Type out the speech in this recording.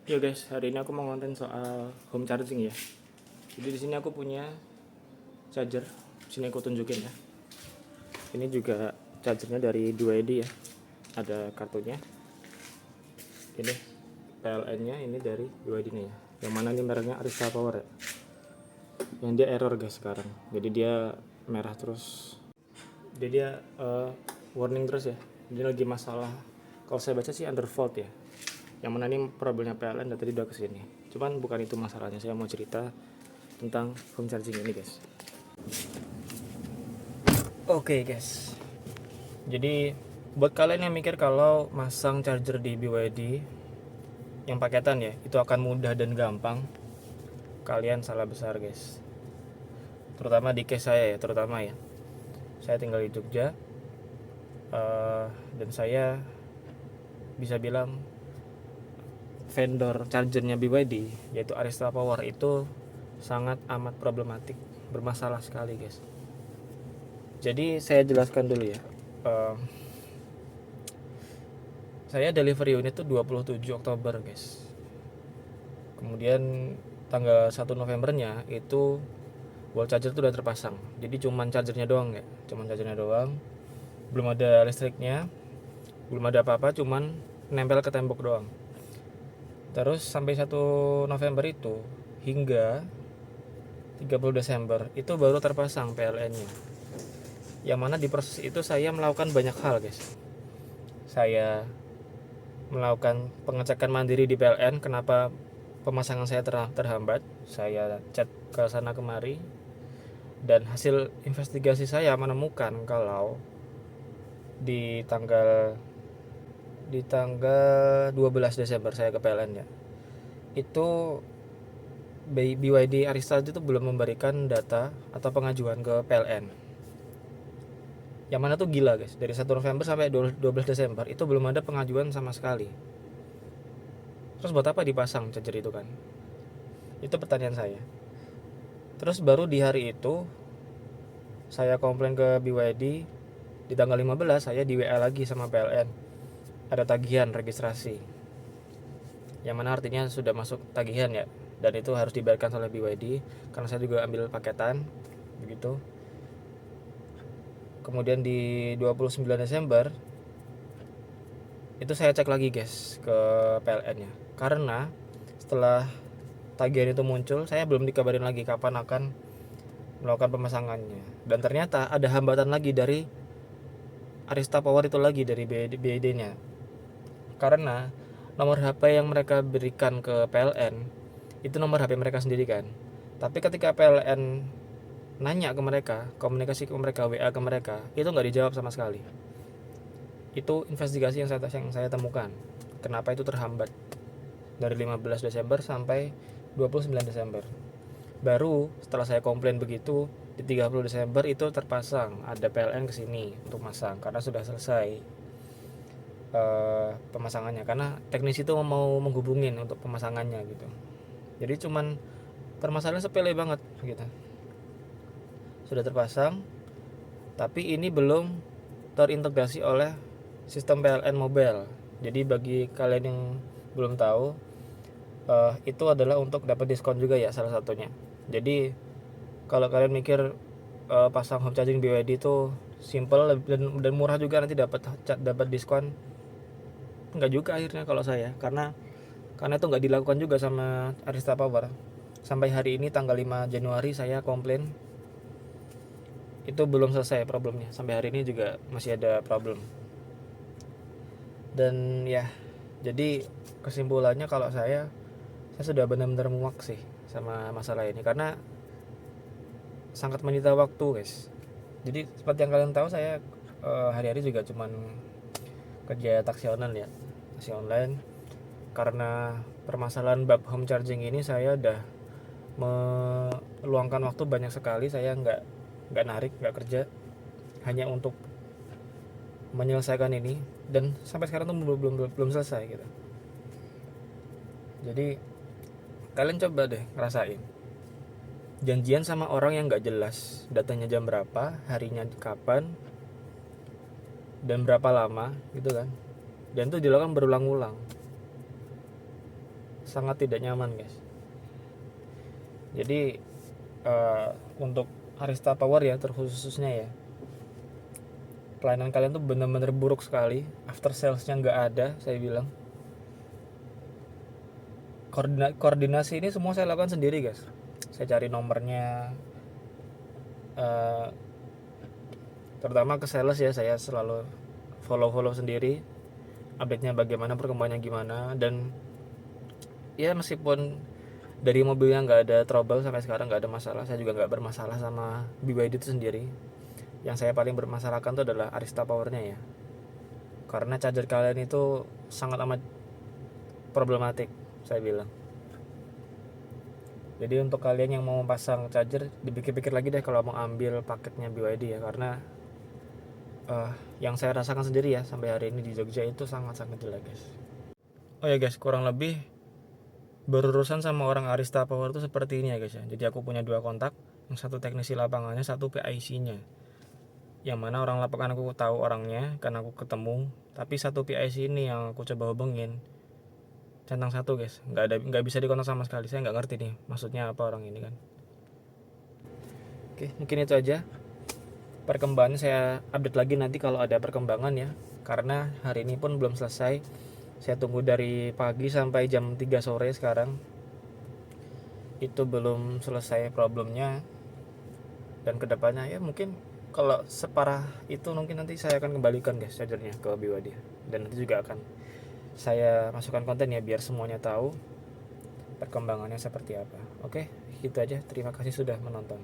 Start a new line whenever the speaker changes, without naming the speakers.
Yo guys, hari ini aku mau konten soal home charging ya. Jadi di sini aku punya charger. Sini aku tunjukin ya. Ini juga chargernya dari 2ED ya. Ada kartunya. Ini PLN-nya ini dari 2ED nih ya. Yang mana ini mereknya Arista Power ya. Yang dia error guys sekarang. Jadi dia merah terus. Jadi dia warning terus ya. Jadi lagi masalah. Kalau saya baca sih undervolt ya. Yang mana ini problemnya PLN dan tadi udah kesini. Cuman bukan itu masalahnya. Saya mau cerita tentang home charging ini guys. Oke guys, jadi buat kalian yang mikir kalau masang charger di BYD yang paketan ya itu akan mudah dan gampang, kalian salah besar guys. Terutama di case saya ya, terutama ya, saya tinggal di Jogja dan saya bisa bilang vendor chargernya BYD yaitu Arista Power itu sangat amat problematik, bermasalah sekali guys. Jadi saya jelaskan dulu ya. Saya delivery unit itu 27 Oktober guys. Kemudian tanggal 1 Novembernya itu wall charger itu udah terpasang. Jadi cuman chargernya doang ya. Cuman chargernya doang. Belum ada listriknya. Belum ada apa-apa, cuman nempel ke tembok doang. Terus sampai 1 November itu hingga 30 Desember itu baru terpasang PLN-nya. Yang mana di proses itu saya melakukan banyak hal guys. Saya melakukan pengecekan mandiri di PLN kenapa pemasangan saya terhambat. Saya chat ke sana kemari dan hasil investigasi saya menemukan kalau di tanggal 12 Desember saya ke PLN ya, itu BYD Arista itu belum memberikan data atau pengajuan ke PLN. Yang mana tuh gila guys, dari 1 November sampai 12 Desember itu belum ada pengajuan sama sekali. Terus buat apa dipasang charger itu kan? Itu pertanyaan saya. Terus baru di hari itu saya komplain ke BYD, di tanggal 15 saya di WA lagi sama PLN. Ada tagihan registrasi. Yang mana artinya sudah masuk tagihan ya, dan itu harus dibayarkan oleh BYD karena saya juga ambil paketan begitu. Kemudian di 29 Desember itu saya cek lagi guys ke PLN-nya. Karena setelah tagihan itu muncul, saya belum dikabarin lagi kapan akan melakukan pemasangannya. Dan ternyata ada hambatan lagi dari Arista Power itu lagi, dari BYD-nya. Karena nomor HP yang mereka berikan ke PLN itu nomor HP mereka sendiri kan. Tapi ketika PLN nanya ke mereka, komunikasi ke mereka, WA ke mereka, itu nggak dijawab sama sekali. Itu investigasi yang saya temukan. Kenapa itu terhambat dari 15 Desember sampai 29 Desember. Baru setelah saya komplain begitu, di 30 Desember itu terpasang, ada PLN kesini untuk masang karena sudah selesai pemasangannya, karena teknisi itu mau menghubungin untuk pemasangannya gitu. Jadi cuman permasalahan sepele banget gitu. Sudah terpasang, tapi ini belum terintegrasi oleh sistem PLN mobile. Jadi bagi kalian yang belum tahu, itu adalah untuk dapat diskon juga ya salah satunya. Jadi kalau kalian mikir pasang home charging BYD itu simple dan murah juga nanti dapat diskon, enggak juga akhirnya kalau saya, karena itu nggak dilakukan juga sama Arista Power. Sampai hari ini tanggal 5 Januari saya komplain, itu belum selesai problemnya. Sampai hari ini juga masih ada problem. Dan ya, jadi kesimpulannya kalau saya sudah benar-benar muak sih sama masalah ini karena sangat menyita waktu guys. Jadi seperti yang kalian tahu, saya hari-hari juga cuman kerja taksi online ya, taksi online. Karena permasalahan bab home charging ini saya udah meluangkan waktu banyak sekali. Saya nggak narik, nggak kerja, hanya untuk menyelesaikan ini, dan sampai sekarang tuh belum selesai gitu. Jadi kalian coba deh ngerasain janjian sama orang yang nggak jelas datanya jam berapa, harinya kapan, dan berapa lama gitu kan, dan itu dilakukan berulang-ulang. sangat tidak nyaman guys. Jadi untuk Arista Power ya terkhususnya ya, pelayanan kalian tuh bener-bener buruk sekali. After salesnya nggak ada, saya bilang. Koordinasi ini semua saya lakukan sendiri guys. Saya cari nomornya, terutama ke sales ya, saya selalu follow sendiri update-nya bagaimana, perkembangannya gimana. Dan ya meskipun dari mobilnya nggak ada trouble sampai sekarang, nggak ada masalah, saya juga nggak bermasalah sama BYD itu sendiri. Yang saya paling bermasalahkan itu adalah Arista Powernya ya, karena charger kalian itu sangat amat problematik, saya bilang. Jadi untuk kalian yang mau pasang charger, dipikir-pikir lagi deh kalau mau ambil paketnya BYD ya, karena yang saya rasakan sendiri ya sampai hari ini di Jogja itu sangat-sangat jelek guys. Oh ya guys, kurang lebih berurusan sama orang Arista Power itu seperti ini ya guys ya. Jadi aku punya 2 kontak, yang satu teknisi lapangannya, satu PIC-nya. Yang mana orang lapangan aku tahu orangnya karena aku ketemu, tapi satu PIC ini yang aku coba hubungin centang satu guys, nggak bisa dikontak sama sekali. Saya nggak ngerti nih maksudnya apa orang ini kan. Oke, mungkin itu aja perkembangan. Saya update lagi nanti kalau ada perkembangan ya, karena hari ini pun belum selesai. Saya tunggu dari pagi sampai jam 3 sore sekarang, itu belum selesai problemnya. Dan kedepannya ya mungkin kalau separah itu mungkin nanti saya akan kembalikan guys chargernya ke BYD. Dan nanti juga akan saya masukkan konten ya biar semuanya tahu perkembangannya seperti apa. Oke, gitu aja. Terima kasih sudah menonton.